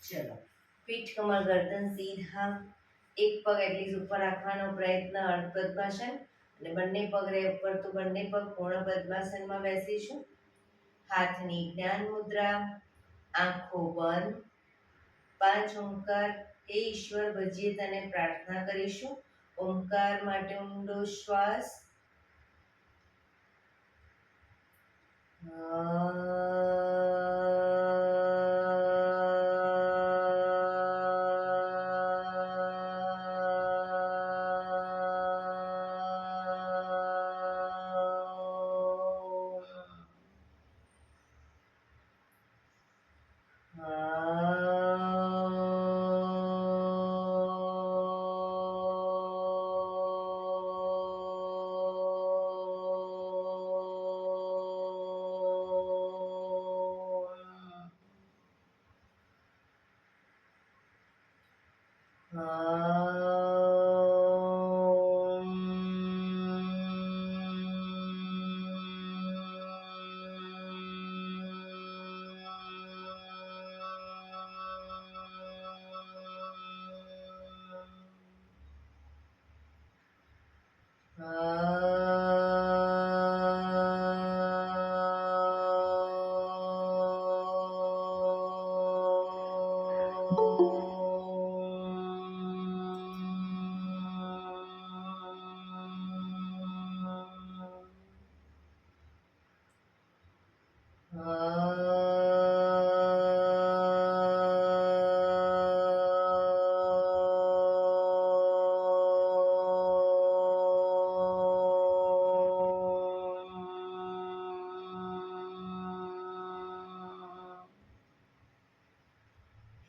ચલો, પીઠ કમર ગરદન સીધા, એક પગ એટલી ઉપર રાખવાનો પ્રયત્ન, અર્ધ પદ્માસન, અને બંને પગ રહે ઉપર તો બંને પગ પૂર્ણ પદ્માસનમાં બેસીશું. હાથની જ્ઞાન મુદ્રા, આંખો બંધ, 5 ઓમકાર. હે ઈશ્વર, ભજીએ તને પ્રાર્થના કરીશું. ઓમકાર માટે ઊંડો શ્વાસ.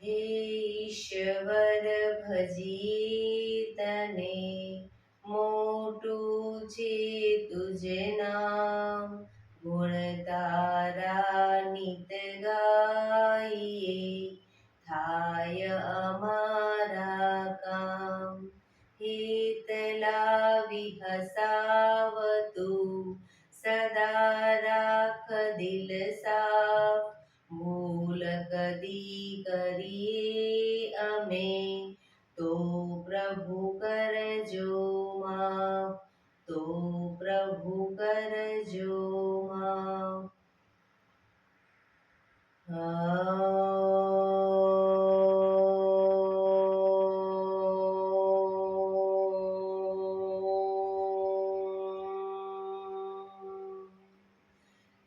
હે ઈશ્વર, ભજીએ તને, મોટું છે તુજ નામ. ગુણ તારા નિત ગાઈએ, થાય અમારા કામ. હિત લાવી હસાવતું, સદા રાખ દિલ સાફ. ભૂલ કદી કરીએ અમે, તો પ્રભુ કરજો માફ. તો પ્રભુ કરજો માફ.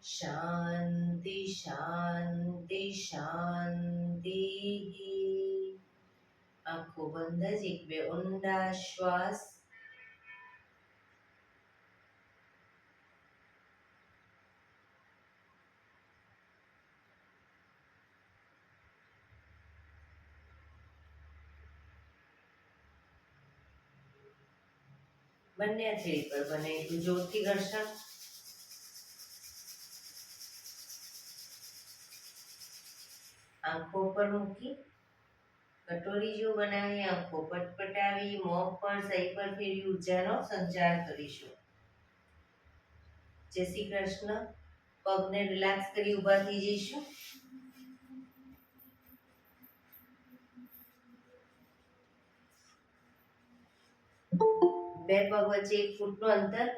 શાંતિ શાંતિ શાંતિ. આંખો બંધ જ 1-2 ઊંડા શ્વાસ. બંને હથેળી પર બને એટલું જોરથી ઘર્ષણ. આંખો પર મૂકી કટોરી જો બનાવી, આંખો પટપટાવી, મોં પર સહી પર ફેરવી ઉર્જાનો સંચાર કરીશું. જય શ્રી કૃષ્ણ. પગને રિલેક્સ કરી ઊભા થઈ જઈશું. બે પગ વચ્ચે 1 ફૂટનું અંતર.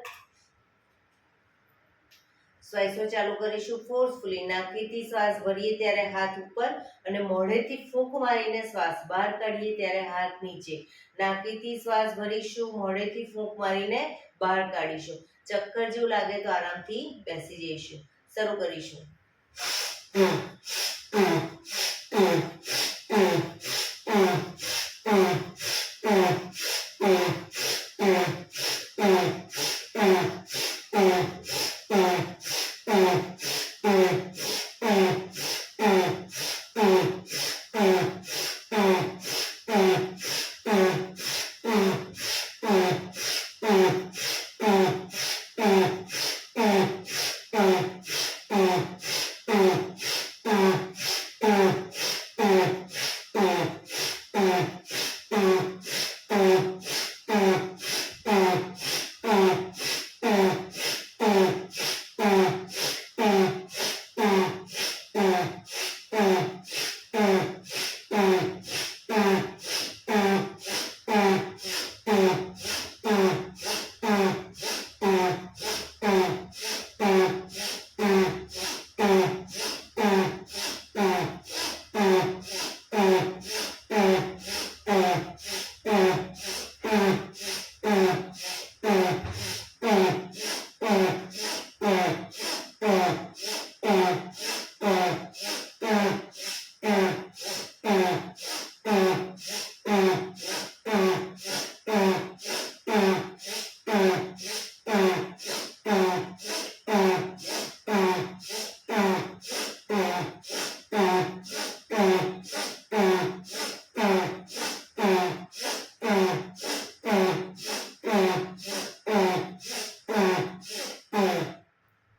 શ્વાસો ચાલુ કરીશું ફોર્સફુલી. નાકથી શ્વાસ ભરીએ ત્યારે હાથ ઉપર, અને મોઢેથી ફૂંક મારીને શ્વાસ બહાર કાઢીએ ત્યારે હાથ નીચે. નાકથી શ્વાસ ભરીશું, મોઢેથી ફૂંક મારીને બહાર કાઢીશું. ચક્કર જેવું લાગે તો આરામથી બેસી જઈશું. શરૂ કરીશું.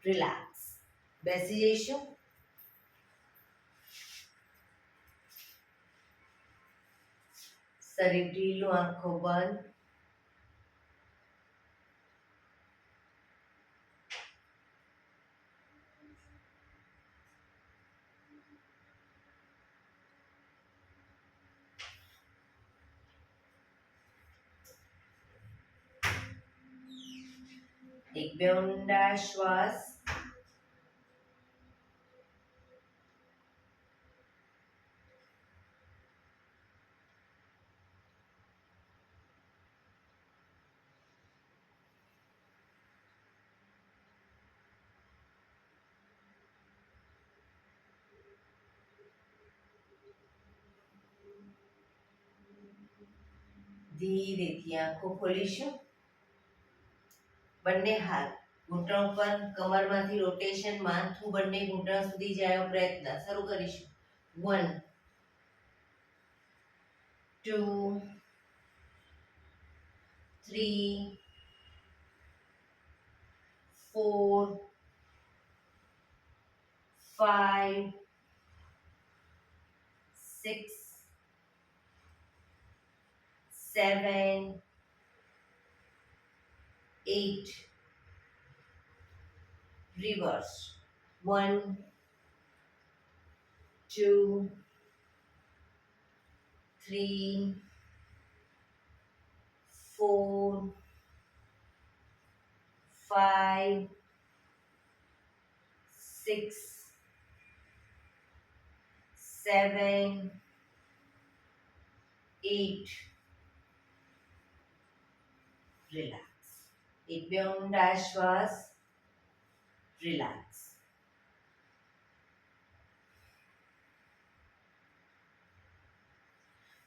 રિલેક્સ. બેસી જઈશું. શરીર ઢીલું, આંખો બંધ. એક બે ઊંડા શ્વાસ. ધીરેથી આંખો ખોલીશું. બંને હાથ ઘૂંટણ પર, કમરમાંથી રોટેશન, માથું બંને ઘૂંટણ સુધી જાય એવો પ્રયત્ન. શરૂ કરીશું. 1 2 3 4 5 6 7 8. Reverse. 1 2 3 4 5 6 7 8. Relax. એક બે ઊંડા શ્વાસ. રિલેક્સ.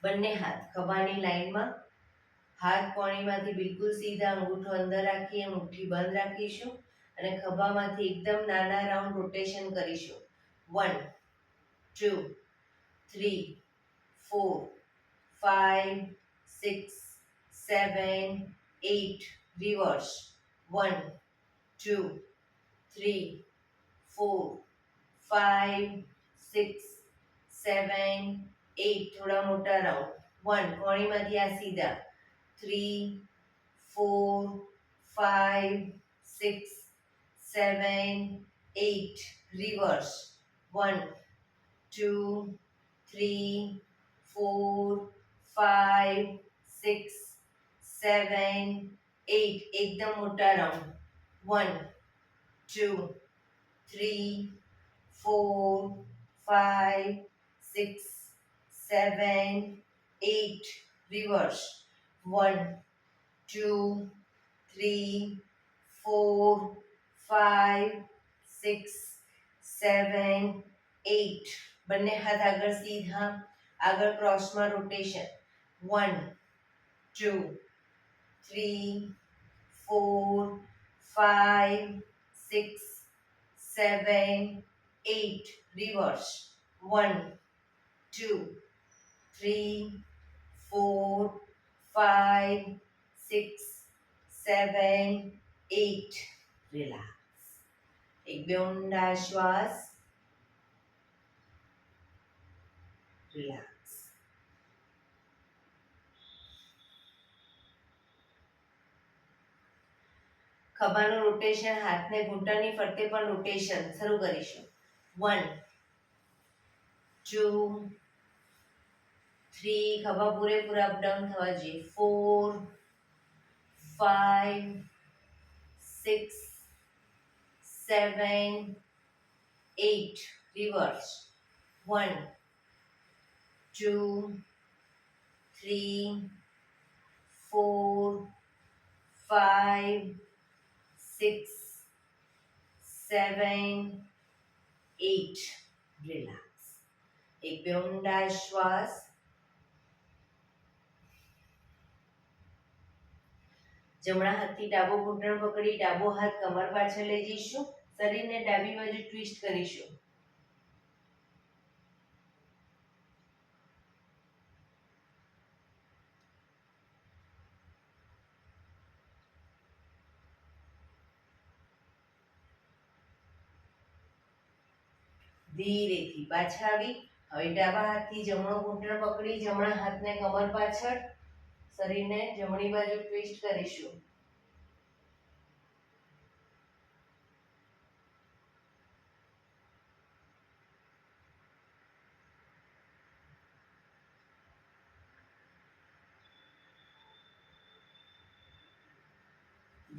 બંને હાથ ખભાની લાઈનમાં. હાથ કોણીમાંથી બિલકુલ સીધા, અંગૂઠો અંદર રાખીએ, મુઠ્ઠી બંધ રાખીશું અને ખભામાંથી એકદમ નાના રાઉન્ડ રોટેશન કરીશું. 1 2 3 4 5 6 7 8. Reverse. 1 2 3 4 5 6 7 8. થોડા મોટા રાઉન્ડ. 1 કોણીમાંથી આ સીધા. 3 4 5 6 7 8. Reverse. 1 2 3 4 5 6 7 8. એકદમ મોટા રાઉન્ડ. 1 2 3 4 5 6 7 8. Reverse. 1 2 3 4 5 6 7 8. બંને હાથ આગળ સીધા, આગળ ક્રોસમાં રોટેશન. 1 2 3 4 5 6 7 8. Reverse. 1 2 3 4 5 6 7 8. Relax. એક બે ઊંડા શ્વાસ. રિલેક્સ. ખભાનું રોટેશન, હાથને ઘૂંટણની ફરતે પણ રોટેશન. શરૂ કરીશું. 1 2 3. ખભા પૂરેપૂરા અપડાઉન થવા જોઈએ. 4 5 6 7 8. Reverse. 1 2 3 4 5 6 7 8. Relax. એક બે ઊંડા શ્વાસ. જમણા હાથથી ડાબો ઘૂંટણ પકડી ડાબો હાથ કમર પાછળ લઈ જઈશું. શરીરને ડાબી બાજુ ટ્વિસ્ટ કરીશું. ધીરેથી પાછા આવી. હવે ડાબા હાથથી જમણો ઘૂંટણ પકડી જમણા હાથને કમર પાછળ, શરીરને જમણી બાજુ ટ્વિસ્ટ કરીશું.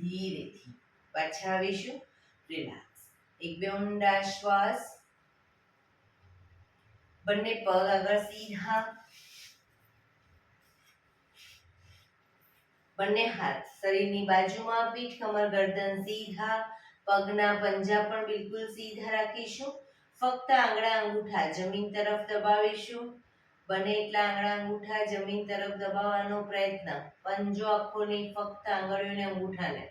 ધીરેથી પાછા આવીશું. રિલેક્સ. એક બે ઊંડા શ્વાસ. બંને પગ આગળ સીધા. બંને હાથ શરીરની બાજુમાં, પીઠ કમર ગરદન સીધા. પગના પંજા પણ બિલકુલ સીધા રાખીશું. ફક્ત આંગળા અંગૂઠા જમીન તરફ દબાવીશું. બને એટલા આંગળા અંગૂઠા જમીન તરફ દબાવવાનો પ્રયત્ન. પંજો આખો નહીં, ફક્ત આંગળીઓને અંગૂઠાને.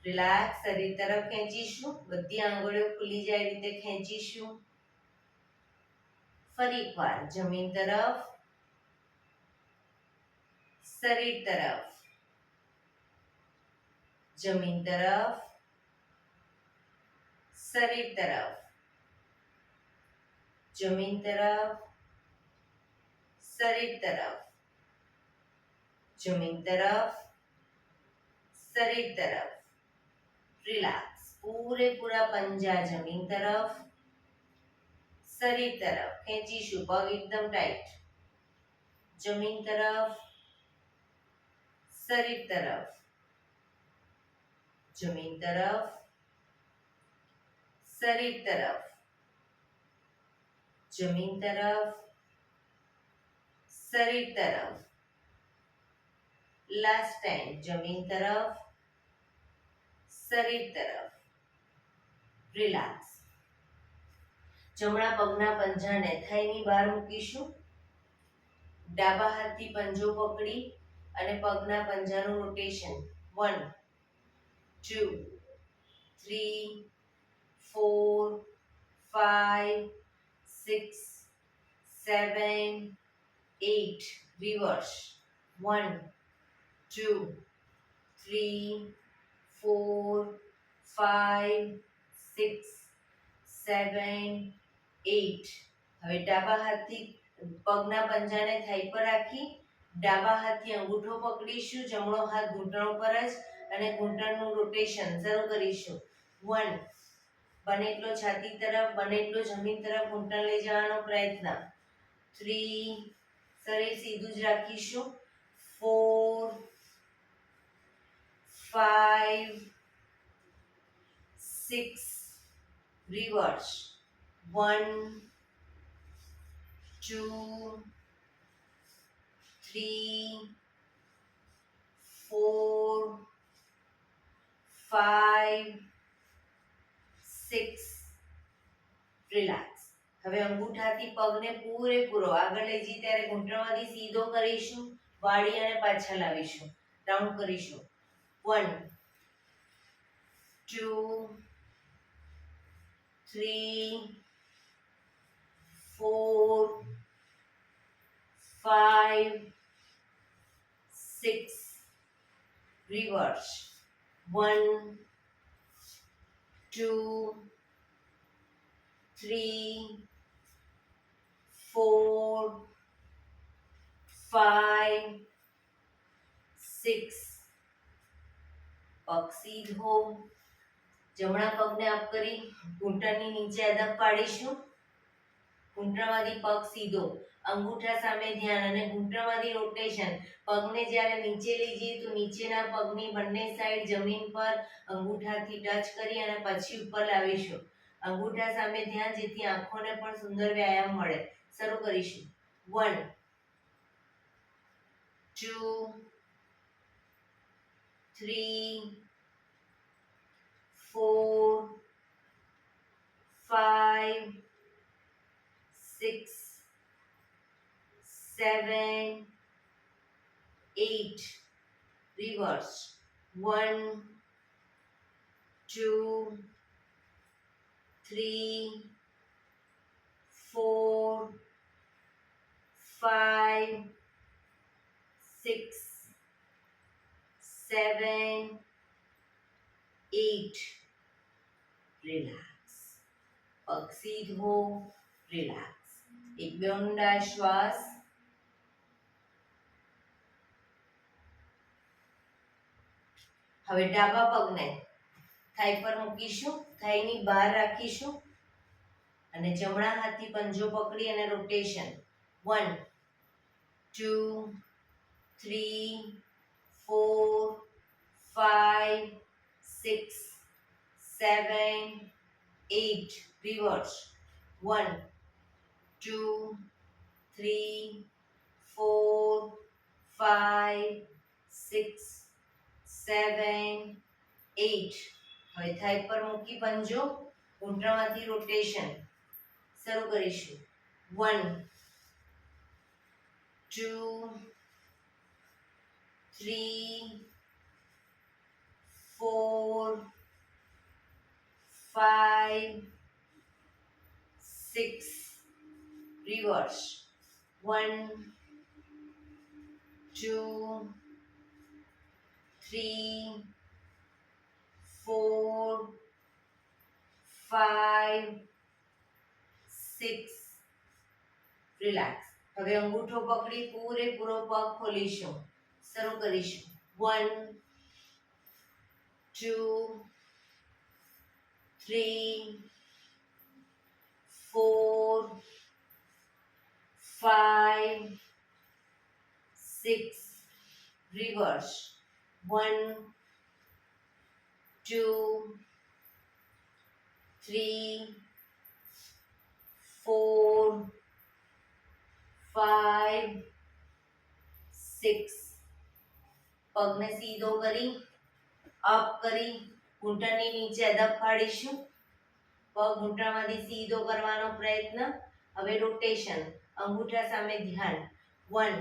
રિલેક્સ. શરીર તરફ ખેંચીશું. બધી આંગળીઓ ખુલી જાય રીતે ખેંચીશું. ફરી એકવાર જમીન તરફ, શરીર તરફ, જમીન તરફ, શરીર તરફ, જમીન તરફ, શરીર તરફ, જમીન તરફ, શરીર તરફ. રિલેક્સ. પૂરેપૂરા પંજા જમીન તરફ, શરીર તરફ ખેંચીશું. પગ એકદમ ટાઈટ. જમીન તરફ, શરીર તરફ, જમીન તરફ, શરીર તરફ, જમીન તરફ, શરીર તરફ. Last time. જમીન તરફ, શરીર તરફ. રિલેક્સ. જમણા પગના પંજાને થાઈની બહાર મૂકીશું. ડાબા હાથથી પંજો પકડી અને પગના પંજાનું રોટેશન. 1 2 3 4 5 6 7 8. રિવર્સ. 1 2 3 4 5 6 7 8. હવે ડાબા હાથથી પગના પંજાને થાઈ પર રાખી ડાબા હાથથી અંગૂઠો પકડીશું. જમણો હાથ ઘૂંટણ ઉપર જ અને ઘૂંટણનું રોટેશન શરૂ કરીશું. 1. બને એટલો છાતી તરફ, બને એટલો જમીન તરફ ઘૂંટણ લઈ જવાનો પ્રયત્ન. 3. શરીર સીધું જ રાખીશું. 4 5 6. રિવર્સ. 1 2 3 4 5 6. રિલેક્સ. હવે અંગૂઠાથી પગને પૂરેપૂરો આગળ લઈ જઈ ત્યારે ઘૂંટણમાંથી સીધો કરીશું. વાળી અને પાછા લાવીશું. રાઉન્ડ કરીશું. 1 2 3 4 5 6. રિવર્સ. 1 2 3 4 5 6. પગ સીધો. જમણા પગને અપ કરી ઘૂંટણની નીચે અદબ પાડીશું. ઘૂંટણમાંથી પગ સીધો, અંગૂઠા સામે ધ્યાન અને ઘૂંટણમાંથી રોટેશન. પગને જ્યારે નીચે લઈ જઈએ તો નીચેના પગની બંને સાઈડ જમીન પર અંગૂઠાથી ટચ કરી અને પછી ઉપર લાવીશું. અંગૂઠા સામે ધ્યાન, જેથી આંખોને પણ સુંદર વ્યાયામ મળે. શરૂ કરીશું. 1 2 3 4 5 6 7 8. રિવર્સ. 1 2 3 4 5 6 7 8. રિલેક્સ. પગ સીધો, રિલેક્સ. એક બે ઊંડા શ્વાસ. હવે ડાબા પગને થાઈ પર મૂકીશું, થાઈની બહાર રાખીશું અને જમણા હાથથી પંજો પકડી અને રોટેશન. 1 2 3 4 5 6 7 8 રિવર્સ. 1 2 3 4 5 6 7 8. હવે થાઈ પર મૂકી પંજો, ઘૂંટણમાંથી રોટેશન શરૂ કરીશું. 1 2 3 4 5 6 રિવર્સ. 1 2 3 4 5 6 રિલેક્સ. હવે અંગૂઠો પકડી પૂરેપૂરો પગ ખોલીશું, શરૂ કરીશું. 1 2 3 4 5 6 રિવર્સ. 1 2 3 4 5 6. પગને સીધો કરી અપ કરી ઘૂંટણની નીચે અદબ પાડીશું. પગ ઘૂંટણમાંથી સીધો કરવાનો પ્રયત્ન. હવે રોટેશન, અંગૂઠા સામે ધ્યાન. 1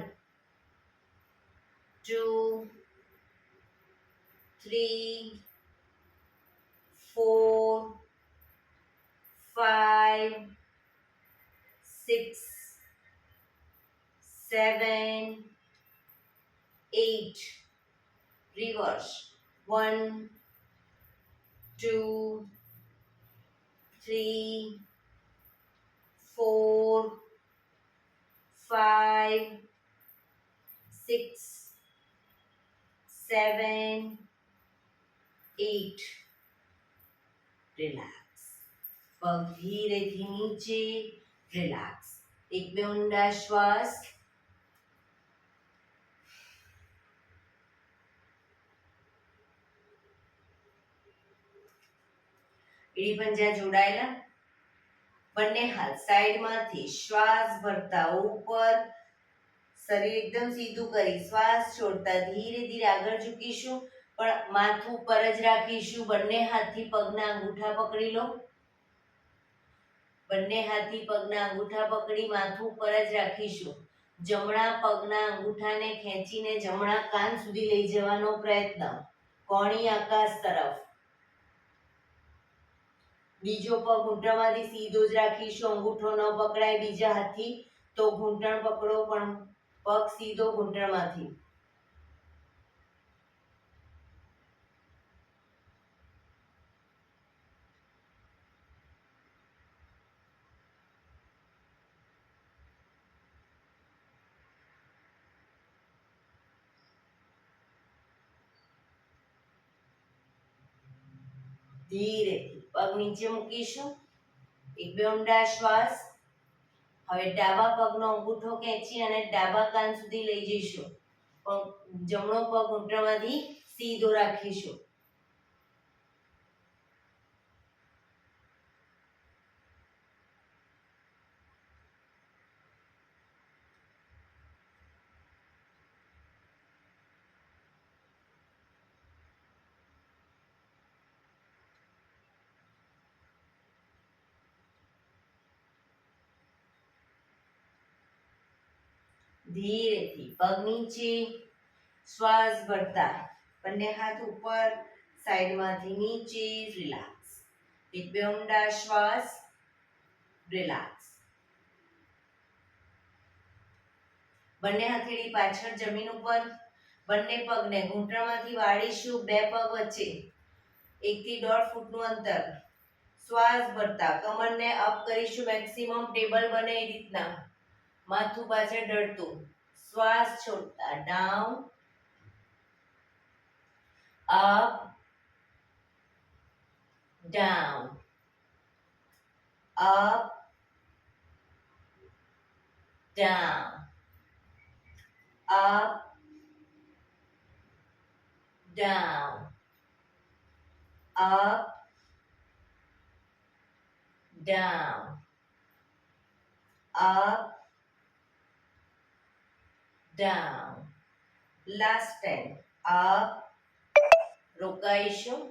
2 3 4 5 6 7 8 રિવર્સ. 1 2 3 4 5 6 7 8. રિલેક્સ. પગ ધીરેથી નીચે, રિલેક્સ. એક બે ઊંડા શ્વાસ. એડી પંજા જોડાયેલા. બંને હાથ સાઈડમાંથી શ્વાસ ભરતા ઉપર, શરીર એકદમ સીધું કરી શ્વાસ છોડતા ધીરે ધીરે આગળ ઝૂકીશું, પણ માથું પર જ રાખીશું. બંને હાથથી પગના અંગૂઠા પકડી લો. બંને હાથથી પગના અંગૂઠા પકડી માથું પર જ રાખીશું. જમણા પગના અંગૂઠાને ખેંચીને જમણા કાન સુધી લઈ જવાનો પ્રયત્ન, કોણી આકાશ તરફ. બીજો પગ ઘૂંટણમાંથી સીધો જ રાખીશું, અંગૂઠો ન પકડાય બીજા હાથથી તો ઘૂંટણ પકડો, પણ પગ સીધો ઘૂંટણમાંથી. ધીરેથી પગ નીચે મૂકીશું. એક બે ઊંડા શ્વાસ. હવે ડાબા પગનો અંગૂઠો ખેંચી અને ડાબા કાન સુધી લઈ જઈશું, પણ જમણો પગ ઘૂંટણમાંથી સીધો રાખીશું. ધીરેથી પગ નીચે, શ્વાસ ભરતા બંને હાથ ઉપર, સાઈડમાંથી નીચે, રિલેક્સ. એક બે ઊંડા શ્વાસ, રિલેક્સ. બંને હથેળી પાછળ જમીન ઉપર, બંને પગને ઘૂંટણમાંથી વાળીશું. બે પગ વચ્ચે 1 થી 1.5 ફૂટનું અંતર. શ્વાસ ભરતા કમરને અપ કરીશું, મેક્સિમમ ટેબલ બને એ રીતના, માથું પાછળ ઢળતું. શ્વાસ છોડતા down, up, down, up, down, up, down, up, down, up, down. Last 10. Up, રોકાઈશું,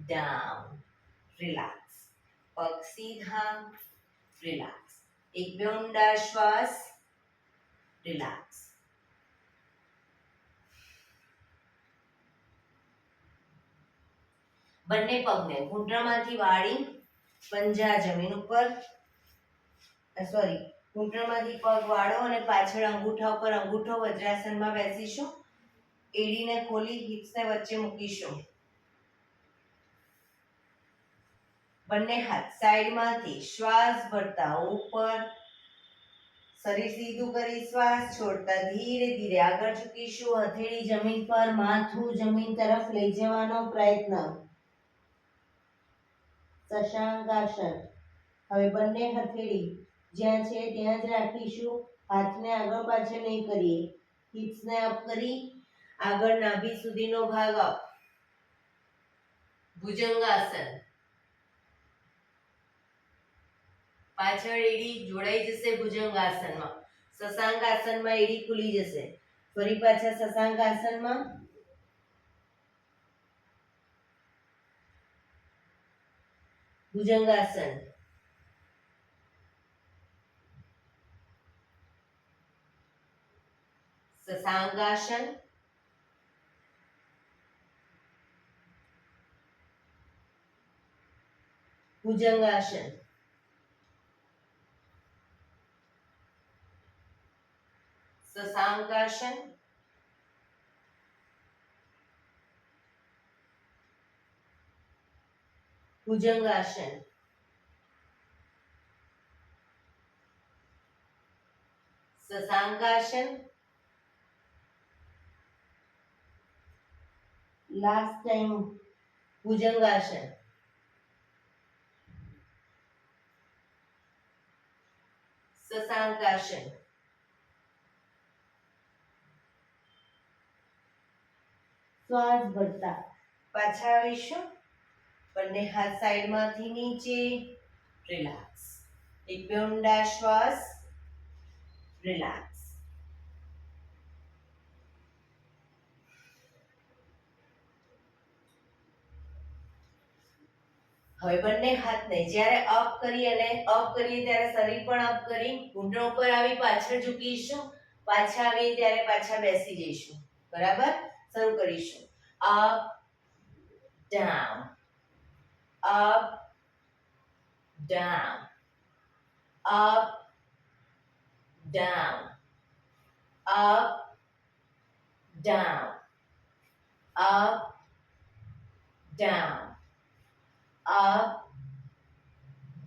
down, relax. પગ સીધા, relax. એક બે ઊંડા શ્વાસ, relax. બંને પગને ઘૂંટણમાંથી વાળી પંજા જમીન ઉપર, સોરી, ઘૂંટણમાંથી પગ વાળો અને પાછળ અંગૂઠા ઉપર અંગૂઠો વજ્રાસનમાં બેસીશું. એડીને ખોલી હિપ્સને વચ્ચે મૂકીશું. બંને હાથ સાઈડમાંથી શ્વાસ ભરતા ઉપર, શરીર સીધું કરી શ્વાસ છોડતા ધીરે ધીરે આગળ ઝૂકીશું. હથેળી જમીન પર, માથું જમીન તરફ લઈ જવાનો પ્રયત્ન. શશાંકાસન. હવે બંને હથેળી જ્યાં છે ત્યાં જ રાખીશું. હાથને આગળ પાછળ નહીં કરીએ. હિપ્સને અપ કરી આગળ નાભી સુધીનો ભાગ અપ. ભુજંગાસન. પાછળ એડી જોડાઈ જશે ભુજંગાસનમાં. શશાંકાસનમાં એડી ખુલી જશે. ફરી પાછા શશાંકાસનમાં. ભુજંગાસન. શશાંકાસન. ભુજંગાસન. શશાંકાસન. ભુજંગાસન. શશાંકાસન. Last time Bhujangasana. શશાંકાસન. શ્વાસ ભરતા પાછા આવીશું. બંને હાથ સાઈડમાંથી નીચે, રિલેક્સ. એક બે ઊંડા શ્વાસ, રિલેક્સ. હવે બંને હાથને જ્યારે અપ કરી અને અપ કરીએ ત્યારે શરીર પણ અપ કરી ઘૂંટણ ઉપર આવી પાછળ ઝૂકીશું. પાછા આવીએ ત્યારે પાછા બેસી જઈશું. બરાબર? શરૂ કરીશું. Up, down, up, down, up, down, up, down, up, down, up,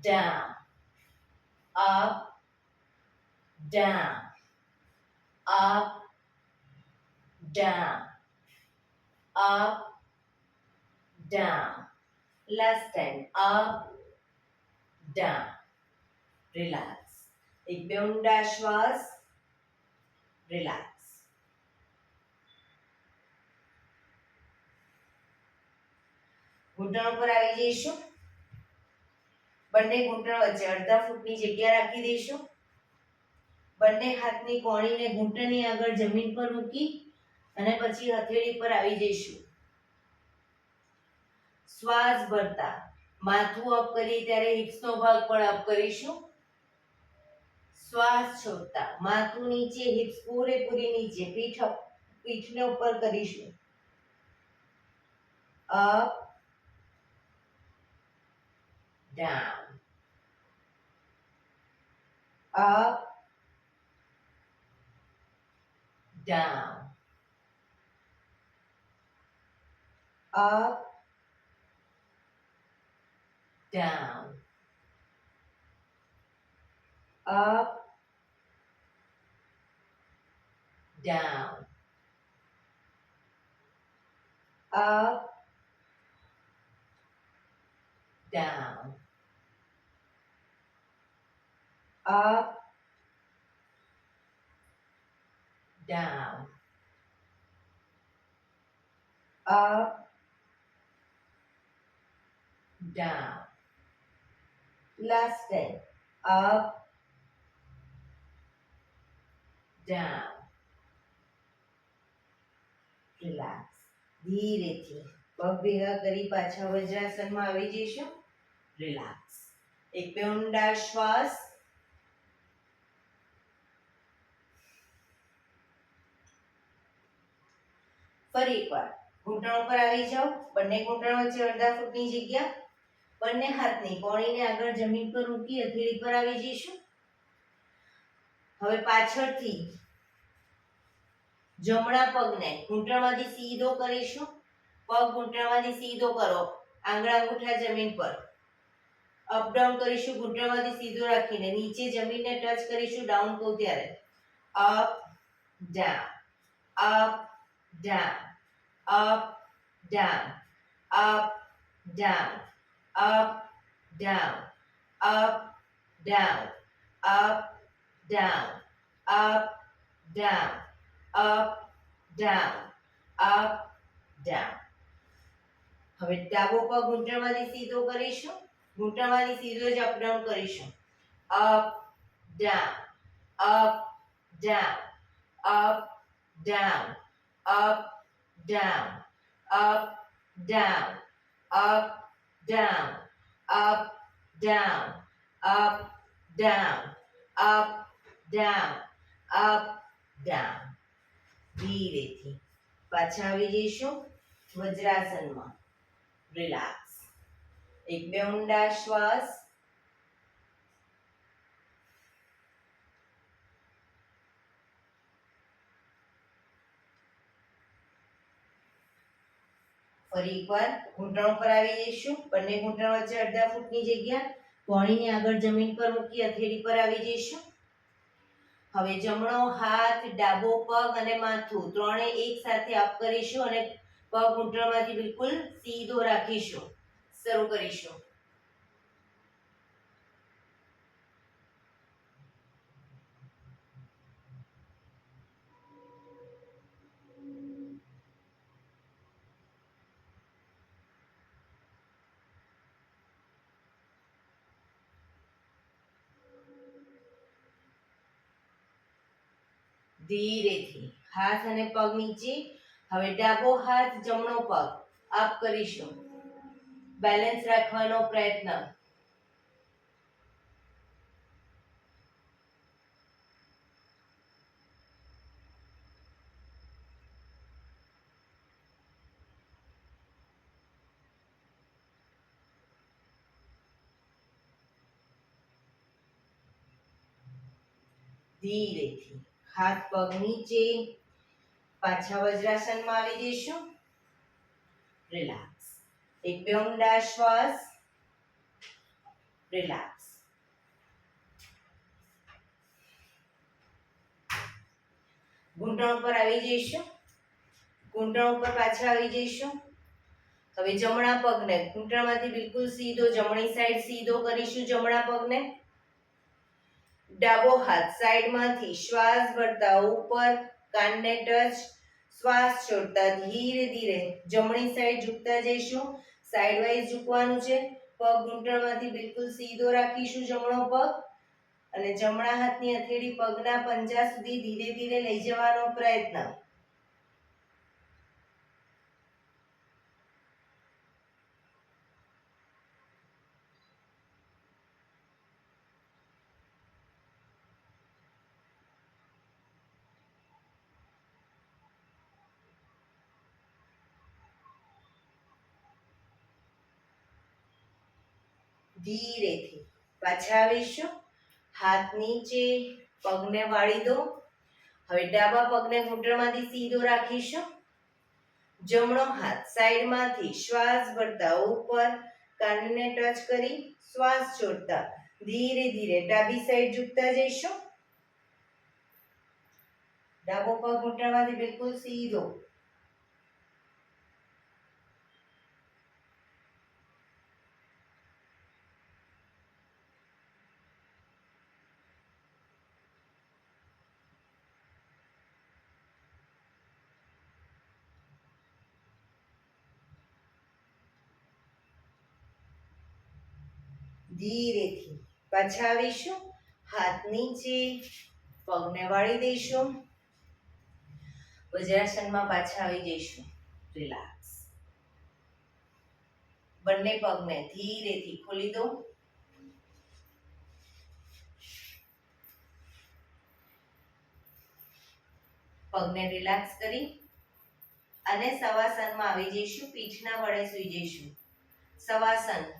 down, up, down, up, down, up, down. Last time. Up, down. Relax. એક બે ઊંડા શ્વાસ, રિલેક્સ. ઘૂંટણ ઉપર આવી જઈશું. બંને ઘૂંટણ વચ્ચે અડધા ફૂટની જગ્યા રાખી દઈશું. બંને હાથની કોણીને ઘૂંટણની આગળ જમીન પર મૂકી અને પછી હથેળી પર આવી જઈશું. શ્વાસ ભરતા માથું અપ કરીએ ત્યારે હિપ્સનો ભાગ પણ અપ કરીશું. શ્વાસ છોડતા માથું નીચે, હિપ્સ પૂરેપૂરી નીચે, પીઠને ઉપર કરીશું. Up, down, up, down, up, down, up, down, up, down, up, down, up, down. Last time. Up, down. Relax. ધીરેથી પગ ભેગા કરી પાછા વજ્રાસનમાં આવી જઈશું. રિલેક્સ. એક બે ઊંડા શ્વાસ. ફરી એકવાર ઘૂંટણ ઉપર આવી જાઓ. બંને ઘૂંટણ વચ્ચે અડધા ફૂટની જગ્યા. બંને હાથની કોણીને આગળ જમીન પર મૂકી હથેળી પર આવી જઈશું. હવે પાછળથી જમણા પગને ઘૂંટણમાંથી સીધો કરીશું. પગ ઘૂંટણમાંથી સીધો કરો. આંગળા અંગૂઠા જમીન પર. અપ ડાઉન કરીશું ઘૂંટણમાંથી સીધો રાખીને. નીચે જમીનને ટચ કરીશું ડાઉન કહું ત્યારે. Up down, up down, up down, up down, up down, up down, up down, up down, up, down, up, down. હવે ડાબો પગ ઘૂંટણમાંથી સીધો કરીશું. ઘૂંટણમાંથી સીધો જ અપ ડાઉન કરીશું. up, down, up, down, up, down, up, down, up, down, up, down, up, down, up, down, up, down, up, down. ધીરેથી પાછા આવી જઈશું વજ્રાસનમાં. રિલેક્સ. એક બે ઊંડા શ્વાસ. ફરી એકવાર ઘૂંટણ ઉપર આવી જઈશું. બંને ઘૂંટણ વચ્ચે અડધા ફૂટની જગ્યા. કોણીને આગળ જમીન પર મૂકી હથેળી પર આવી જઈશું. હવે જમણો હાથ, ડાબો પગ અને માથું ત્રણે એક સાથે અપ કરીશું અને પગ ઘૂંટણમાંથી બિલકુલ સીધો રાખીશું. શરૂ કરીશું. ધીરેથી હાથ અને પગ નીચે. હવે ડાબો હાથ, જમણો પગ અપ કરીશું. બેલેન્સ રાખવાનો પ્રયત્ન. ધીરેથી હાથ પગ નીચે. પાછા વજ્રાસનમાં આવી જઈશું. રિલેક્સ. એક બે ઊંડા શ્વાસ. રિલેક્સ. ઘૂંટણ ઉપર આવી જઈશું. ઘૂંટણ ઉપર પાછા આવી જઈશું. હવે જમણા પગને ઘૂંટણમાંથી બિલકુલ સીધો જમણી સાઈડ સીધો કરીશું. જમણા પગને ડાબો હાથ સાઈડમાંથી શ્વાસ ભરતા ઉપર કાનને ટચ. શ્વાસ છોડતા ધીરે ધીરે જમણી સાઈડ ઝૂકતા જઈશું. સાઈડ વાઇઝ ઝૂકવાનું છે. પગ ઘૂંટણમાંથી બિલકુલ સીધો રાખીશું જમણો પગ અને જમણા હાથની હથેળી પગના પંજા સુધી ધીરે ધીરે લઈ જવાનો પ્રયત્ન. ધીરેથી પાછા આવીશું. હાથ નીચે, પગને વાળી દો. હવે ડાબા પગને ઘૂંટણમાંથી સીધો રાખીશું. જમણો હાથ સાઈડમાંથી શ્વાસ ભરતા ઉપર કાનને ટચ કરી શ્વાસ છોડતા ધીરે ધીરે ડાબી સાઈડ ઝૂકતા જઈશું. ડાબો પગ ઘૂંટણમાંથી બિલકુલ સીધો. ધીરેથી પાછા આવીશું. હાથ નીચે, પગને વાળી દઈશું. વજ્રાસનમાં પાછા આવી જઈશું. રિલેક્સ. બંને પગને ધીરેથી ખોલી દો. પગને રિલેક્સ કરી અને શવાસનમાં આવી જઈશું. પીઠના વડે સૂઈ જઈશું. શવાસન.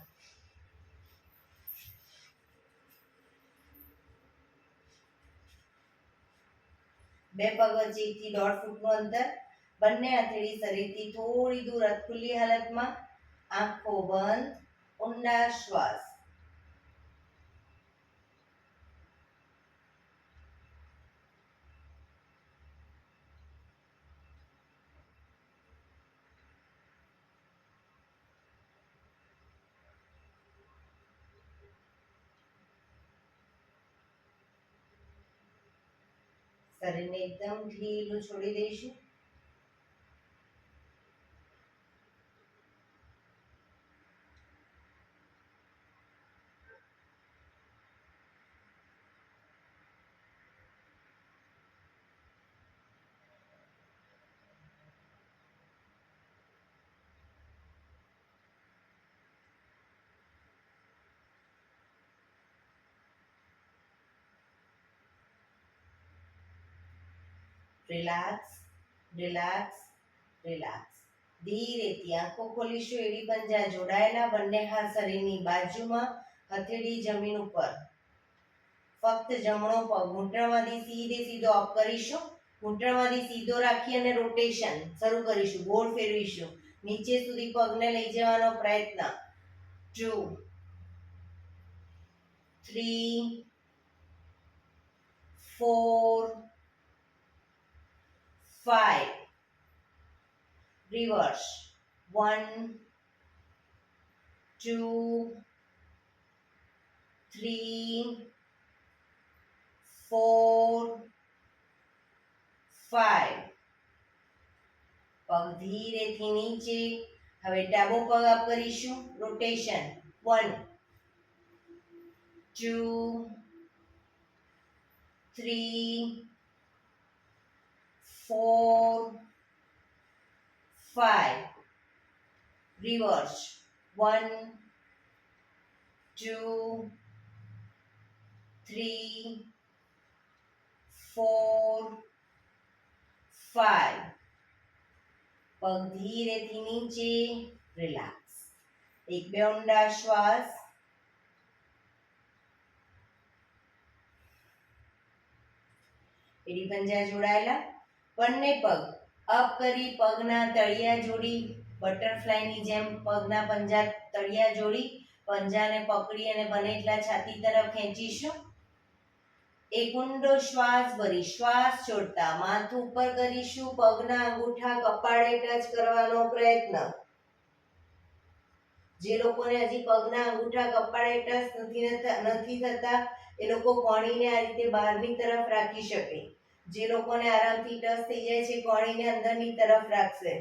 બે પગ વચ્ચે 1 થી 1.5 ફૂટનું અંતર. બંને હથેળી શરીરથી થોડી દૂર ખુલ્લી હાલતમાં. આંખો બંધ. ઊંડા શ્વાસ. શરીરને એકદમ ઢીલું છોડી દઈશું. Relax, relax, relax. ધીરેથી આંખો ખોલીશું. એડી પંજા જોડાયેલા. બંને હાથ શરીરની બાજુમાં. હથેળી જમીન ઉપર. ફક્ત જમણો પગ ઘૂંટણમાંથી સીધો અપ કરીશું. ઘૂંટણમાંથી સીધો રાખી અને રોટેશન શરૂ કરીશું. ગોળ ફેરવીશું. નીચે સુધી પગને લઈ જવાનો પ્રયત્ન. 2 3 4 5. Reverse. 1 2 3 4 5. પગ ધીરેથી નીચે. હવે ડાબો પગ અપ કરીશું. રોટેશન. 1 2 3 4 5. Reverse. 1 2 3 4 5. પગ ધીરેથી નીચે. રિલેક્સ. એક બે ઊંડા શ્વાસ. એડી પંજા જોડાયેલા. બંને પગ અપ કરી પગના તળિયા જોડી. બટરફ્લાયની જેમ પગના પંજા તળિયા જોડી પંજાને પકડી અને બને એટલા છાતી તરફ ખેંચીશું. એક ઊંડો શ્વાસ ભરી શ્વાસ છોડતા માથું ઉપર કરીશું. પગના અંગૂઠા કપાળે ટચ કરવાનો પ્રયત્ન. જે લોકોને હજી પગના અંગૂઠા કપાળે ટચ નથી થતા એ લોકો કોણીને આ રીતે બહારની તરફ રાખી શકે. જે લોકોને આરામથી ટચ થઈ જાય છે કોણીને અંદરની તરફ રાખશે.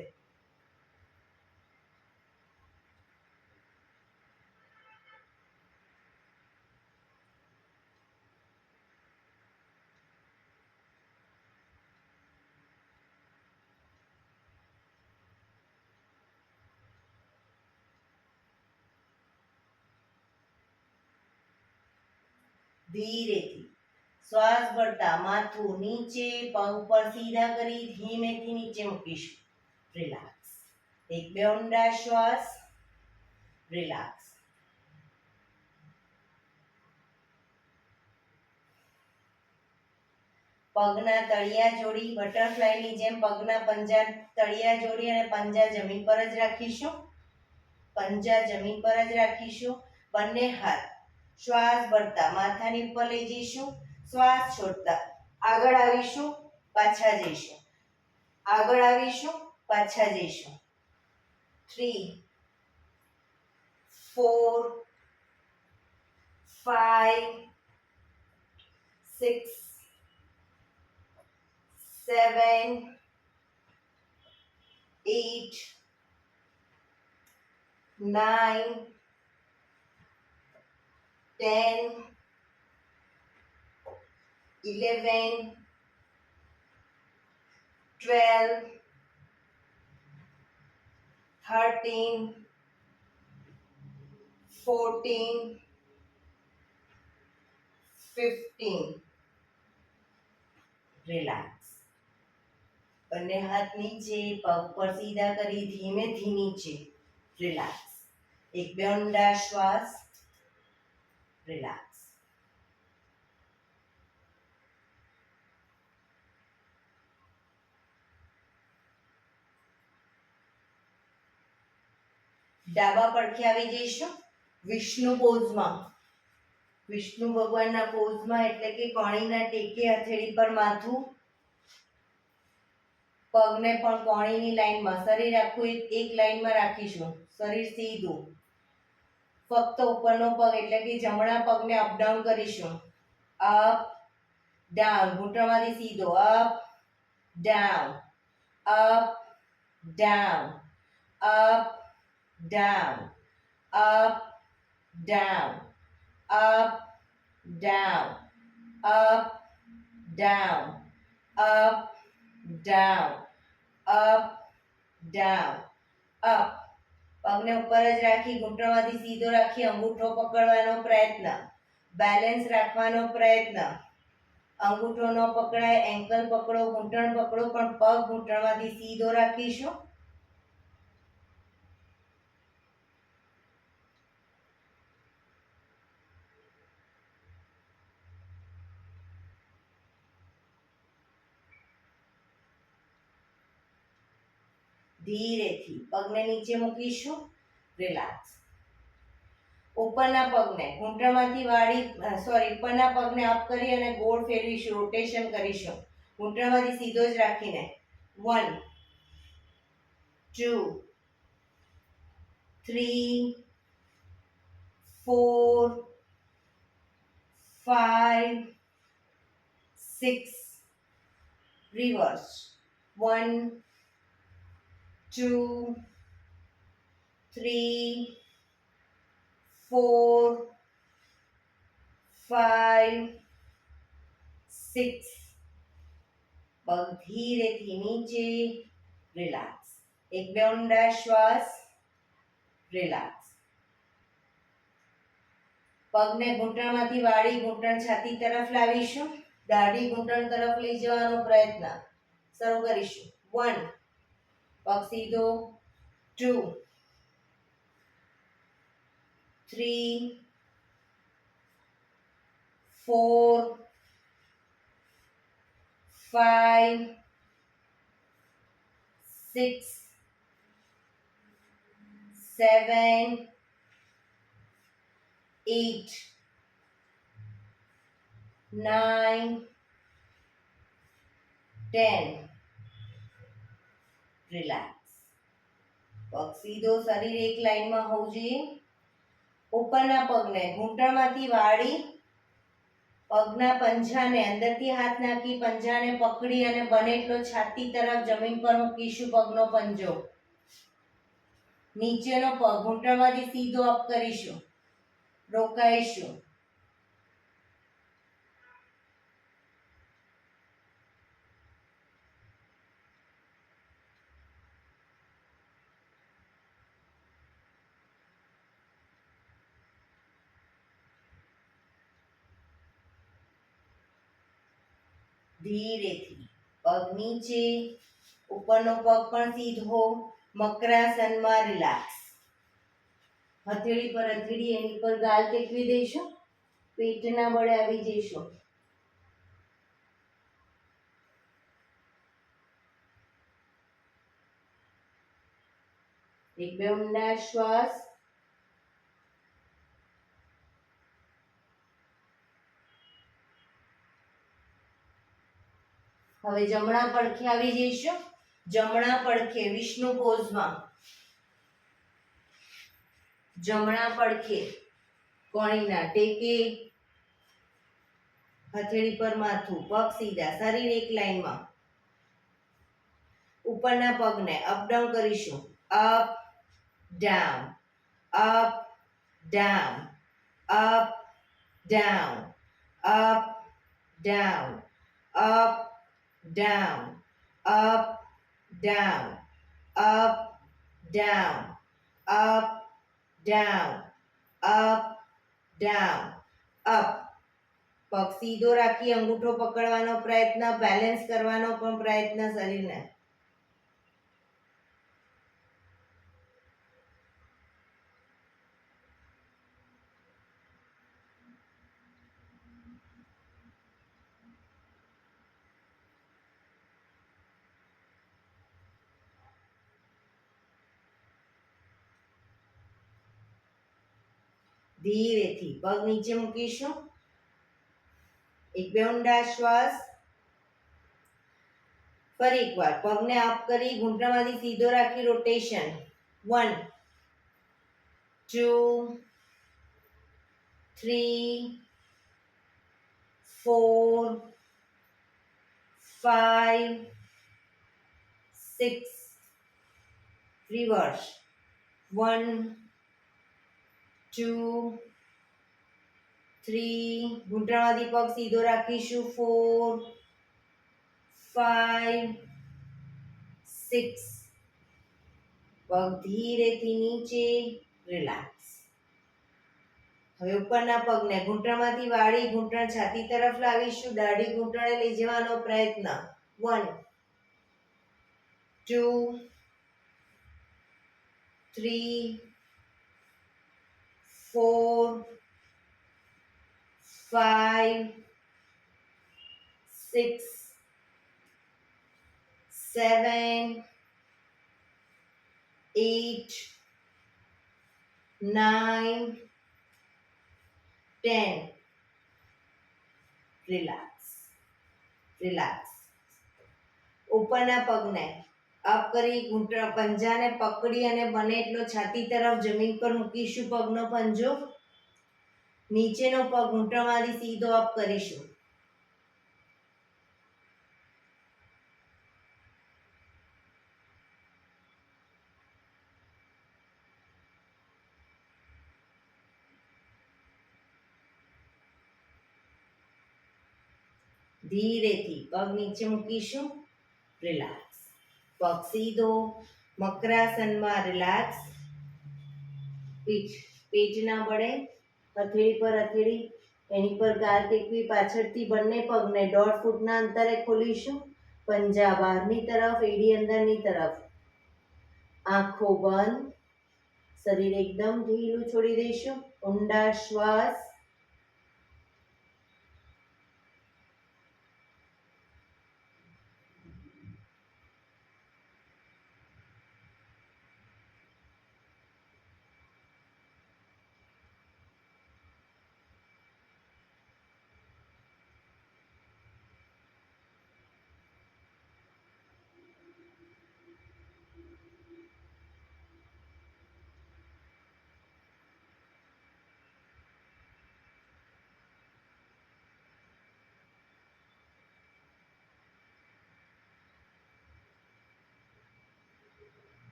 ધીરેથી શ્વાસ ભરતા માથું નીચે. પગ ઉપર સીધા કરી ધીમેથી નીચે મૂકીશું. રિલેક્સ. એક બે ઊંડા શ્વાસ. રિલેક્સ. પગના તળિયા જોડી બટરફ્લાયની જેમ પગના પંજા તળિયા જોડી અને પંજા જમીન પર જ રાખીશું. પંજા જમીન પર જ રાખીશું. બંને હાથ શ્વાસ ભરતા માથાની ઉપર લઈ જઈશું. શ્વાસ છોડતા આગળ આવીશું, પાછા જઈશું. આગળ આવીશું, પાછા જઈશું. 3 4 5 6 7 8 9 10 11 12 13 14 15. રિલેક્સ. બંને હાથ નીચે, પગ પર સીધા કરી ધીમેથી નીચે. રિલેક્સ. એક બે ઊંડા શ્વાસ. રિલેક્સ. ડાબા પડખે આવી જઈશું વિષ્ણુ પોઝમાં. વિષ્ણુ ભગવાનના પોઝમાં એટલે કે કોણીના ટેકે હથેળી પર માથું, પગને પણ કોણીની લાઈનમાં, શરીર આખું એક લાઈનમાં રાખીશું. શરીર સીધું. ફક્ત ઉપરનો પગ એટલે કે જમણા પગને અપ ડાઉન કરીશું. Up down. ઘૂંટણમાંથી સીધો. Up down, up down, up down, up down, up down, up down, up down, up down, up. પગને ઉપર જ રાખી ઘૂંટણમાંથી સીધો રાખી અંગૂઠો પકડવાનો પ્રયત્ન. બેલેન્સ રાખવાનો પ્રયત્ન. અંગૂઠો ન પકડાય, એન્કલ પકડો, ઘૂંટણ પકડો, પણ પગ ઘૂંટણમાંથી સીધો રાખીશું. ધીરેથી પગને નીચે મૂકીશું. રિલેક્સ. ઉપરના પગને ઘૂંટણમાંથી વાળી ઉપરના પગને અપ કરી અને ગોળ ફેરવીશું, રોટેશન કરીશું. ઘૂંટણમાંથી સીધો જ રાખીને. 1 2 3 4 5 6. રિવર્સ. 1 2 3 4 5 6. પગ ધીરેથી નીચે. રિલેક્સ. એક બે ઊંડા શ્વાસ. રિલેક્સ. પગને ઘૂંટણમાંથી વાળી ઘૂંટણ છાતી તરફ લાવીશું. દાઢી ઘૂંટણ તરફ લઈ જવાનો પ્રયત્ન. શરૂ કરીશું. 1 પગ સીધો. 2 3 4 5 6 7 8 9 10. રિલેક્સ. પગ સીધો, શરીર એક લાઈનમાં હોવું જોઈએ. ઉપરના પગને ઘૂંટણમાંથી વાળી પગના પંજાને અંદરથી હાથ નાખી પંજાને પકડી અને બને એટલો છાતી તરફ જમીન પર મૂકીશું. પગનો પંજો નીચેનો પગ ઘૂંટણમાંથી સીધો અપ કરીશું. રોકાઈશું. ધીરેથી પગ નીચે, ઉપરનો પગ પણ સીધો. મકરાસનમાં. રિલેક્સ. હથેળી પર હથેળી એની પર ગાલ ટેકવી દઈશું. પેટના બળે આવી જઈશું. એક બે ઊંડા શ્વાસ. હવે જમણા પડખે આવી જઈશું. જમણા પડખે વિષ્ણુ પોઝમાં. જમણા પડખે કોણીના ટેકે, હથેળી પર માથું, પગ સીધા, શરીર એક લાઈનમાં. ઉપરના પગને અપ ડાઉન કરીશું. Up down, up down, up down, up down, up down, up down, up down, up down, up down, up. પગ સીધો રાખી અંગૂઠો પકડવાનો પ્રયત્ન, બેલેન્સ કરવાનો પણ પ્રયત્ન શરીરને. ધીરેથી પગ નીચે મૂકીશું. એક બે ઊંડા શ્વાસ. ફરી એકવાર પગને અપ કરી ઘૂંટણમાંથી સીધો રાખી રોટેશન. 1 2 3 4 5 6. રિવર્સ. 1 2 3. ઘૂંટણમાંથી પગ સીધો રાખીશું. 4 5 6. પગ ધીરેથી નીચે. રિલેક્સ. હવે ઉપરના પગને ઘૂંટણમાંથી વાળી ઘૂંટણ છાતી તરફ લાવીશું. દાઢી ઘૂંટણે લઈ જવાનો પ્રયત્ન. 1 2 3 4 5 6 7 8 9 10. Relax, relax. ઉપરના પગને અપ કરી ઘૂંટણ પંજાને પકડી અને બને એટલો છાતી તરફ જમીન પર મૂકીશું. પગનો પંજો નીચેનો પગ ઘૂંટણમાંથી સીધો અપ કરીશું. ધીરેથી પગ નીચે મૂકીશું. રિલેક્સ. પગ સીધો મકરાસનમાં. રિલેક્સ. પેટ ના બળે. હથેળી પર હથેળી, એની પર ગાલ ટેકવી. પાછળથી બંને પગને 1.5 ફૂટના અંતરે ખોલીશું. પંજા બહારની તરફ, એડી અંદરની તરફ. આંખો બંધ. શરીર એકદમ ઢીલું છોડી દઈશું. ઊંડા શ્વાસ.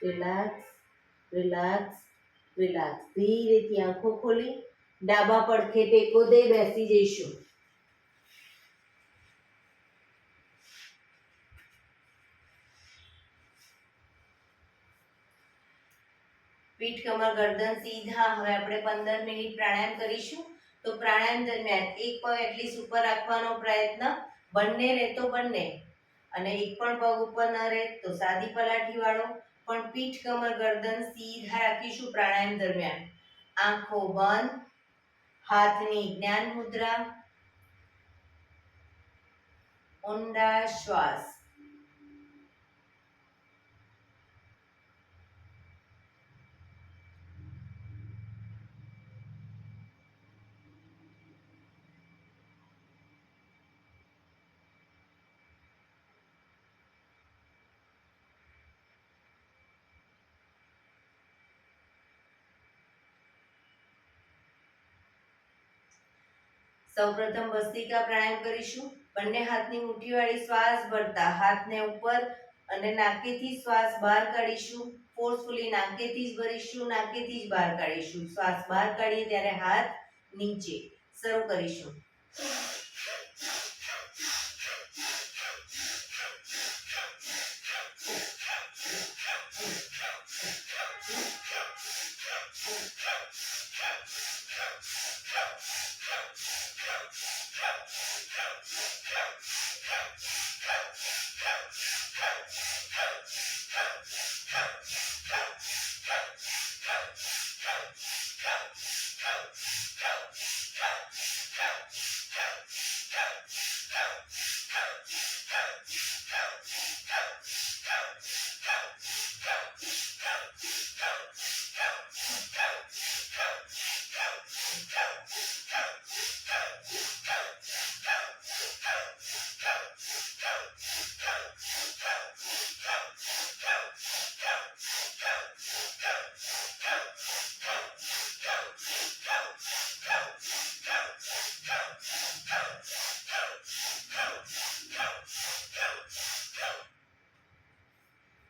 Relax, relax, relax. ધીરેથી આંખો ખોલી ડાબા પડખે ટેકો દઈ બેસી જઈશું. પીઠ, કમર, ગરદન સીધા. હવે આપણે 15 મિનિટ પ્રાણાયામ કરીશું. તો પ્રાણાયામ દરમિયાન એક પગ એટલીસ્ટ ઉપર રાખવાનો પ્રયત્ન. બંને રહે તો બંને, અને એક પણ પગ ઉપર ન રહે તો સાદી પલાઠી વાળો. પણ પીઠ કમર ગરદન સીધા રાખીશું પ્રાણાયામ દરમિયાન. આંખો બંધ, હાથની જ્ઞાન મુદ્રા, ઊંડા શ્વાસ. સૌપ્રથમ ભસ્ત્રિકા પ્રાણાયામ કરીશું. બંને હાથની મુઠ્ઠીવાળી શ્વાસ ભરતા હાથને ઉપર અને નાકેથી શ્વાસ બહાર કાઢીશું. ફોર્સફુલી નાકેથી જ ભરીશું, નાકેથી જ બહાર કાઢીશું. શ્વાસ બહાર કાઢીએ ત્યારે હાથ નીચે. શરૂ કરીશું.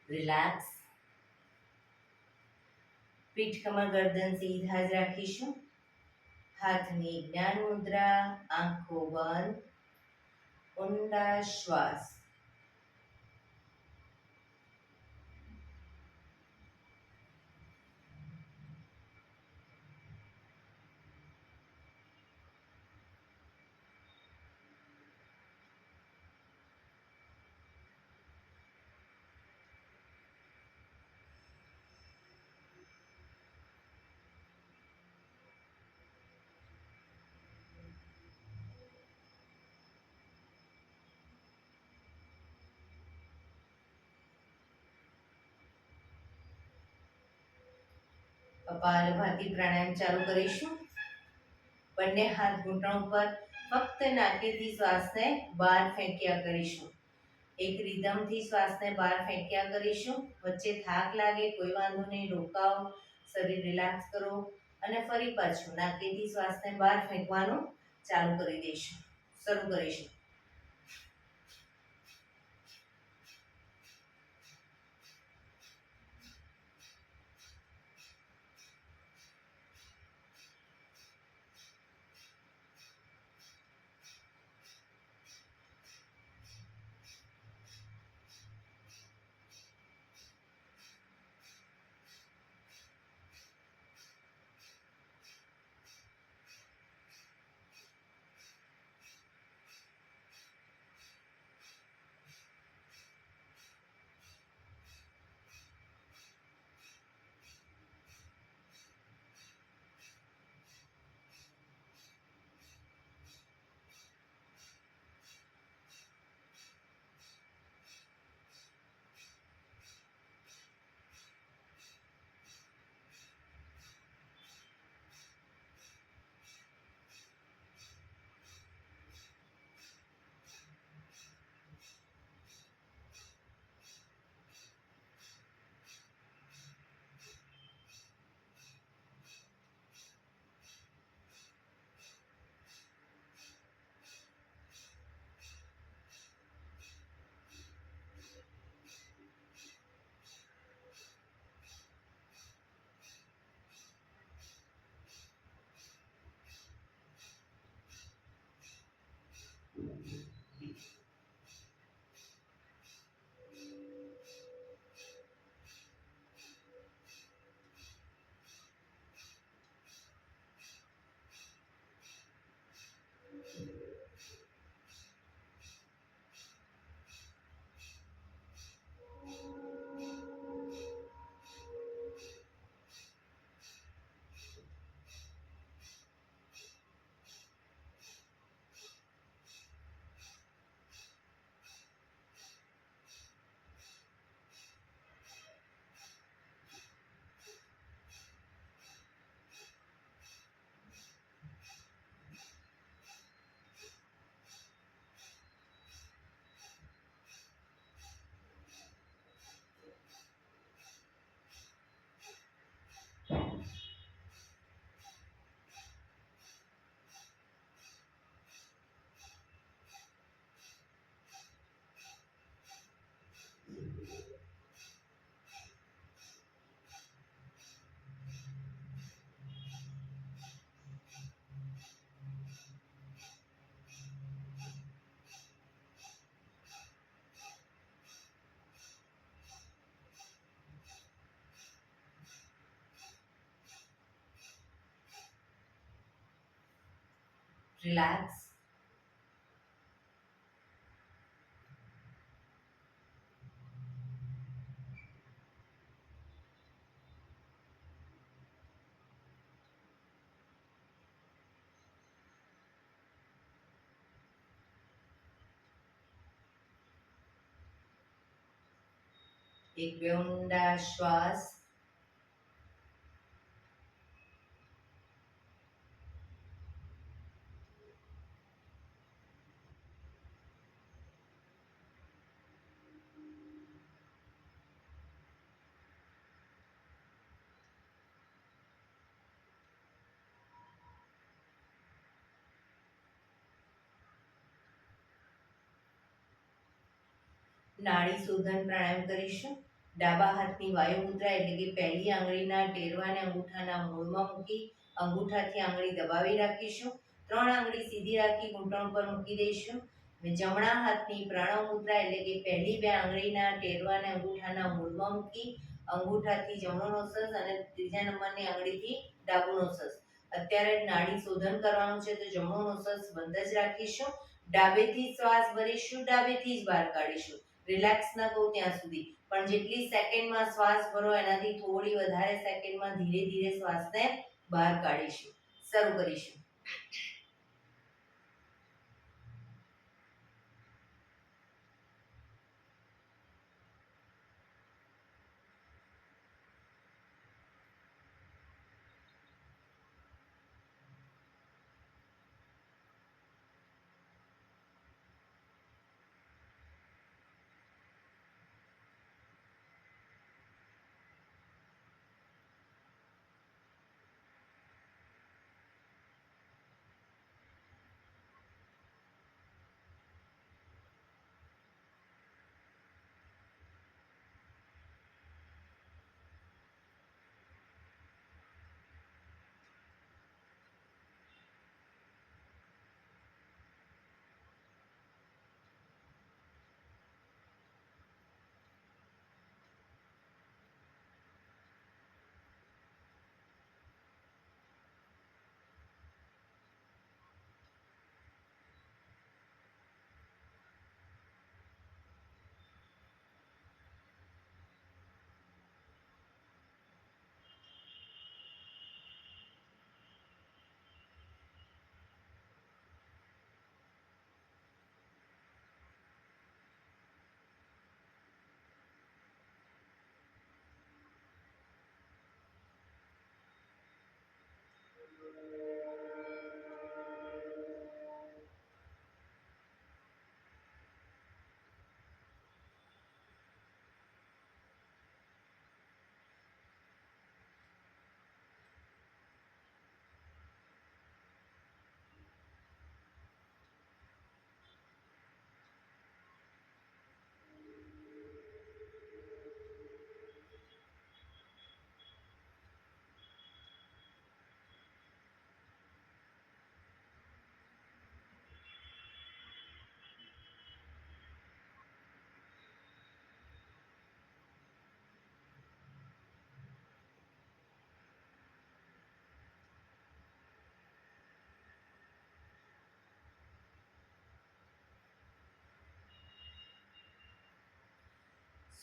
રિલેક્સ. પીઠ કમર ગરદન સીધા જ રાખીશું. હાથની જ્ઞાન મુદ્રા, આંખો બંધ, ઊંડા શ્વાસ. કપાલભાતિ પ્રાણાયામ ચાલુ કરીશું. બંને હાથ ઘૂંટણ ઉપર, ફક્ત નાકેથી શ્વાસને બહાર ફેંક્યા કરીશું. એક રિધમથી શ્વાસને બહાર ફેંક્યા કરીશું. વચ્ચે થાક લાગે કોઈ વાંધો નહીં, રોકાઓ, શરીર રિલેક્સ કરો અને ફરી પાછું નાકેથી શ્વાસને બહાર ફેંકવાનું ચાલુ કરી દઈશું. શરૂ કરીશું. relax. એક બે ઊંડા શ્વાસ. નાડી શોધન પ્રાણાયામ કરીશું. ડાબા હાથની વાયુ મુદ્રા એટલે કે પહેલી આંગળીના ટેરવાને અંગૂઠાના મૂળમાં મૂકી અંગૂઠાથી આંગળી દબાવી રાખીશું. 3 આંગળી સીધી રાખી ઘૂંટણ પર મૂકી દઈશું. જમણા હાથની પ્રણવ મુદ્રા એટલે કે પહેલી 2 આંગળીના ટેરવાને અંગૂઠાના મૂળમાં મૂકી અંગૂઠાથી જમણો નોસસ અને ત્રીજા નંબરની આંગળીથી ડાબુ નોસસ. અત્યારે નાડી શોધન કરવાનું છે તો જમણો નોસસ બંધ જ રાખીશું. ડાબેથી શ્વાસ ભરીશું, ડાબેથી જ બહાર કાઢીશું. રિલેક્સ ન કહું ત્યાં સુધી, પણ જેટલી સેકન્ડમાં શ્વાસ ભરો એનાથી થોડી વધારે સેકન્ડમાં ધીરે ધીરે શ્વાસને બહાર કાઢીશું. શરૂ કરીશું.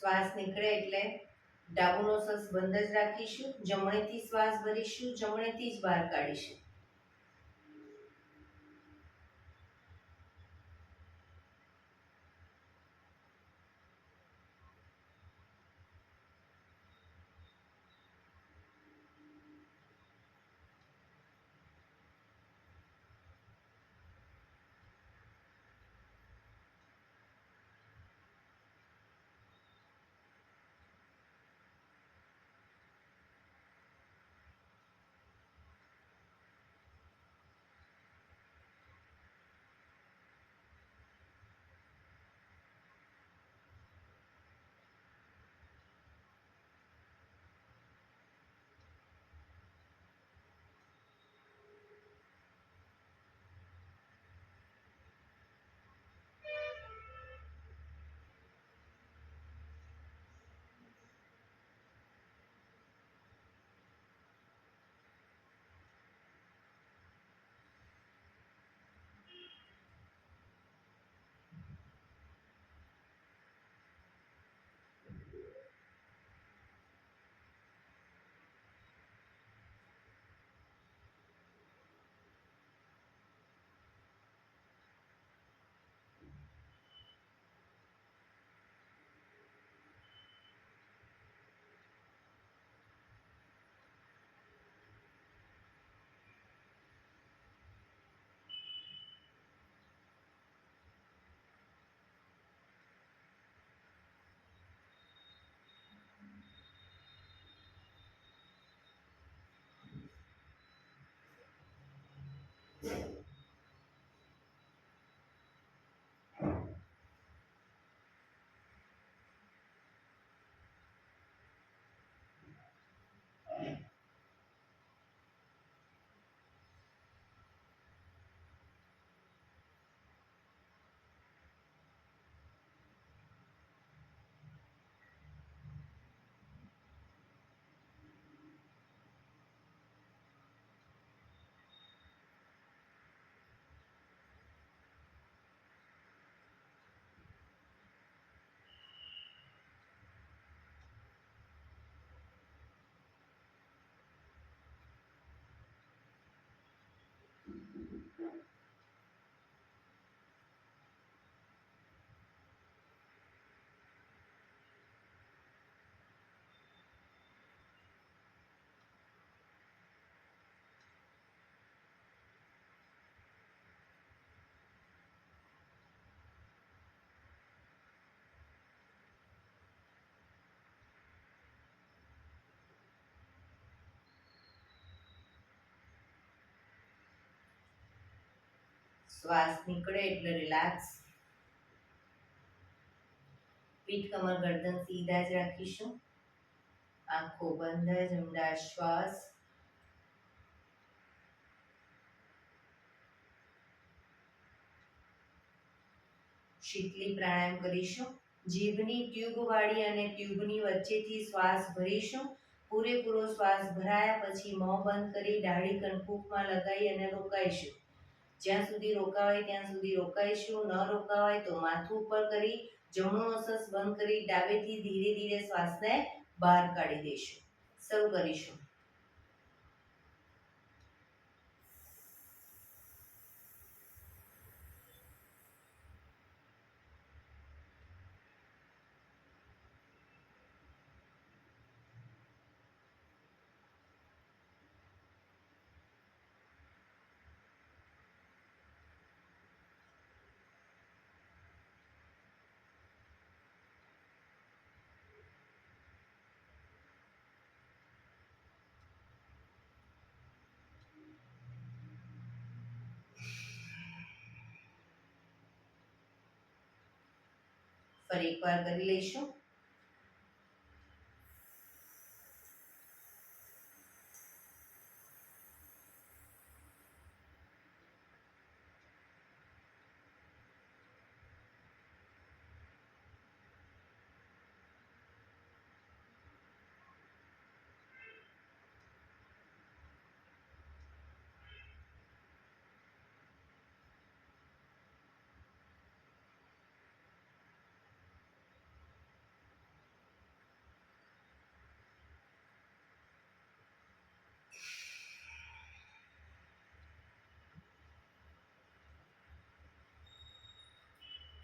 શ્વાસ નીકળે એટલે ડાબુ નોસસ બંધ જ રાખીશું. જમણેથી શ્વાસ ભરીશું, જમણેથી જ બહાર કાઢીશું. શ્વાસ નીકળે એટલે રિલેક્સ. પીઠ કમર ગરદન સીધા જ રાખીશું. આંખો બંધ જ ઊંડા શ્વાસ. શીતલી પ્રાણાયામ કરીશું. જીભની ટ્યુબ વાળી અને ટ્યુબની વચ્ચેથી શ્વાસ ભરીશું. પૂરેપૂરો શ્વાસ ભરાયા પછી મોં બંધ કરી દાઢી કણકુકમાં લગાવી અને રોકાઈશું. જ્યાં સુધી રોકાવાય ત્યાં સુધી રોકાઈશું. ન રોકાવાય તો માથું ઉપર કરી જમણું નસસ બંધ કરી ડાબેથી ધીરે ધીરે શ્વાસને બહાર કાઢી દઈશું. શરૂ કરીશું. ફરી એકવાર કરી લઈશું.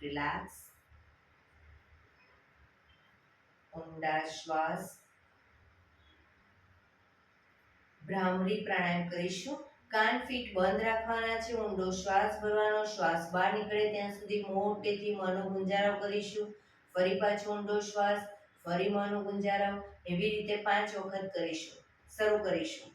રિલેક્સ. ઊંડા શ્વાસ. ભ્રામરી પ્રાણાયામ કરીશું. કાન ફીટ બંધ રાખવાના છે. ઊંડો શ્વાસ ભરવાનો. શ્વાસ બહાર નીકળે ત્યાં સુધી મોટેથી મોંનો ગુંજારો કરીશું. ફરી પાછો ઊંડો શ્વાસ. ફરી મોંનો ગુંજારો. એવી રીતે 5 વખત કરીશું. શરૂ કરીશું.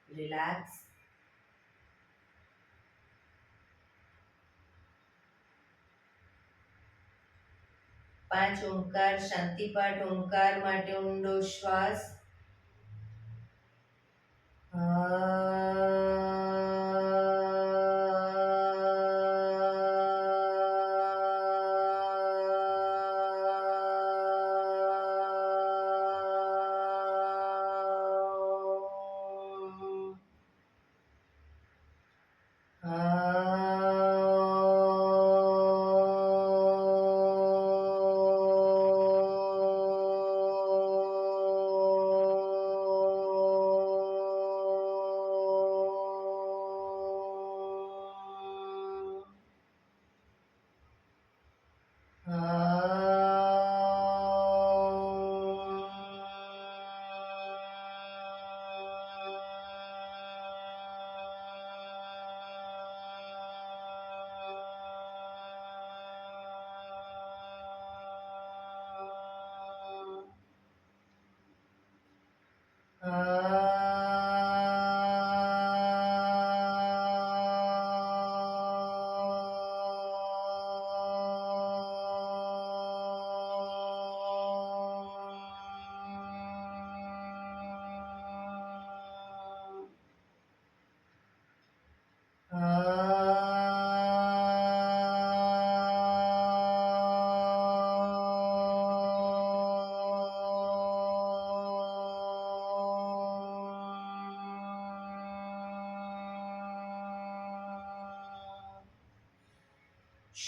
રિલેક્સ. પાંચ ઓમકાર શાંતિપાઠ. ઓમકાર માટે ઊંડો શ્વાસ.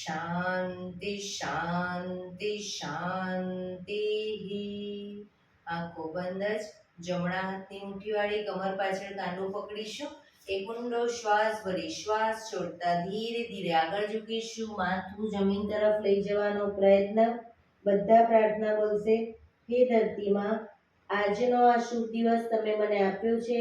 શાંતિ શાંતિ શાંતિ. આંખો બંધ જ જમણા હાથની મુઠ્ઠીવાળી કમર પાછળ કાંડું પકડીશું. એક ઊંડો શ્વાસ ભરી શ્વાસ છોડતા ધીરે ધીરે આગળ ઝૂકીશું. માથું જમીન તરફ લઈ જવાનો પ્રયત્ન. બધા પ્રાર્થના બોલશે. હે ધરતીમાં, આજનો આ શુભ દિવસ તમે મને આપ્યો છે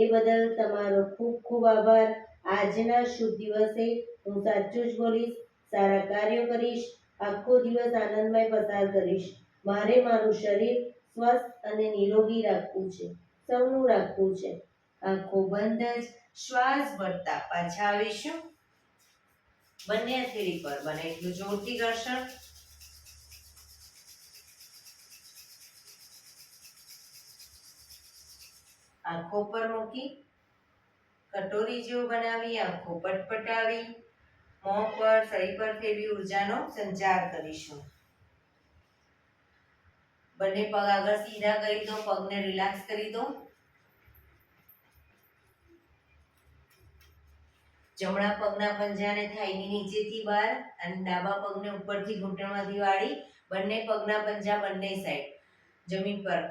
એ બદલ તમારો ખૂબ ખૂબ આભાર. આજના શુભ દિવસે હું સાચું જ બોલીશ, સારા કાર્યો કરીશ, આખો દિવસ આનંદમય પસાર કરીશ. મારે મારું શરીર સ્વસ્થ અને નિરોગી રાખવું છે, સૌનું રાખવું છે. આંખો બંધ જ શ્વાસ ભરતા પાછા આવીશું. બંને હથેળી પર બને એટલું જોરથી ઘર્ષણ. આંખો પર મૂકી કટોરી જેવું બનાવી આંખો પટપટાવી મોં પર શરીર પર ફેરવી ઉર્જાનો સંચાર કરીશું. બંને પગ આગળ સીધા કરી દો, પગને રિલેક્સ કરી દો. જમણા પગના પંજાને થાઈની નીચેથી બહાર અને ડાબા પગને ઉપરથી ઘૂંટણમાંથી વાળી બંને પગના પંજા બંને સાઈડ જમીન પર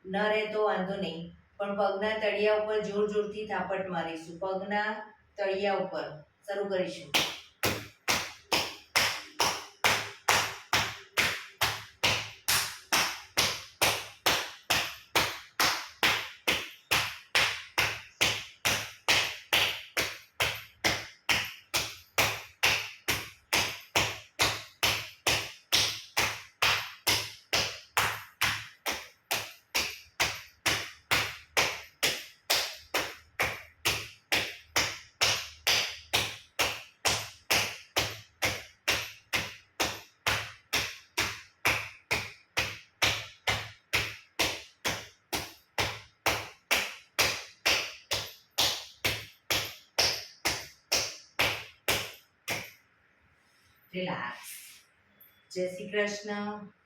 ન રહે તો વાંધો નહીં, પણ પગના તળિયા ઉપર જોર જોરથી થાપટ મારીશું. પગના તળિયા ઉપર શરૂ કરીશું. રિલેક્સ. જય શ્રી કૃષ્ણ.